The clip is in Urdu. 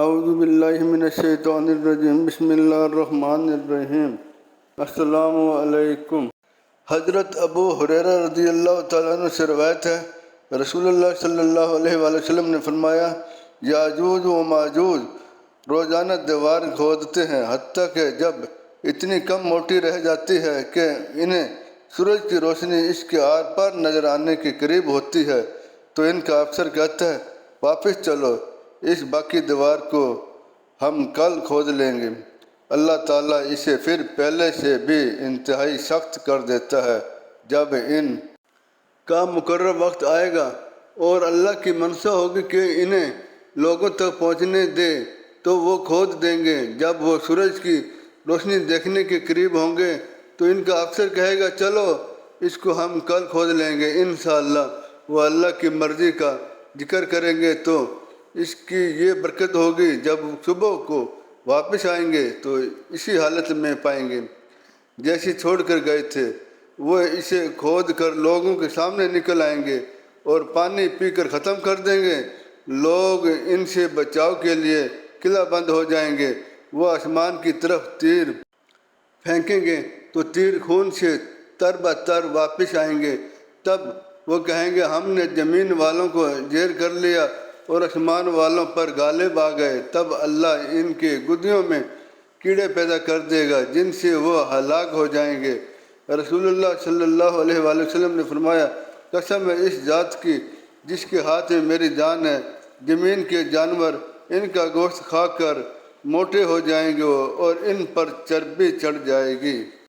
اعوذ باللہ من الشیطان الرجیم، بسم اللہ الرحمن الرحیم۔ السلام علیکم۔ حضرت ابو ہریرہ رضی اللہ تعالیٰ عنہ سے روایت ہے، رسول اللہ صلی اللہ علیہ وآلہ وسلم نے فرمایا، یاجوج و ماجوج روزانہ دیوار کھودتے ہیں، حتیٰ کہ جب اتنی کم موٹی رہ جاتی ہے کہ انہیں سورج کی روشنی اس کے آر پار نظر آنے کے قریب ہوتی ہے تو ان کا افسر کہتا ہے، واپس چلو، اس باقی دیوار کو ہم کل کھود لیں گے۔ اللہ تعالیٰ اسے پھر پہلے سے بھی انتہائی سخت کر دیتا ہے۔ جب ان کا مقرر وقت آئے گا اور اللہ کی منشا ہوگی کہ انہیں لوگوں تک پہنچنے دے تو وہ کھود دیں گے۔ جب وہ سورج کی روشنی دیکھنے کے قریب ہوں گے تو ان کا افسر کہے گا، چلو اس کو ہم کل کھود لیں گے۔ انشاءاللہ وہ اللہ کی مرضی کا ذکر کریں گے تو اس کی یہ برکت ہوگی، جب صبح کو واپس آئیں گے تو اسی حالت میں پائیں گے جیسی چھوڑ کر گئے تھے۔ وہ اسے کھود کر لوگوں کے سامنے نکل آئیں گے اور پانی پی کر ختم کر دیں گے۔ لوگ ان سے بچاؤ کے لیے قلعہ بند ہو جائیں گے۔ وہ آسمان کی طرف تیر پھینکیں گے تو تیر خون سے تر بتر واپس آئیں گے۔ تب وہ کہیں گے، ہم نے زمین والوں کو زیر کر لیا اور آسمان والوں پر غالب آ گئے۔ تب اللہ ان کے گدیوں میں کیڑے پیدا کر دے گا جن سے وہ ہلاک ہو جائیں گے۔ رسول اللہ صلی اللہ علیہ وآلہ وسلم نے فرمایا، قسم ہے اس ذات کی جس کے ہاتھ میں میری جان ہے، زمین کے جانور ان کا گوشت کھا کر موٹے ہو جائیں گے اور ان پر چربی چڑھ جائے گی۔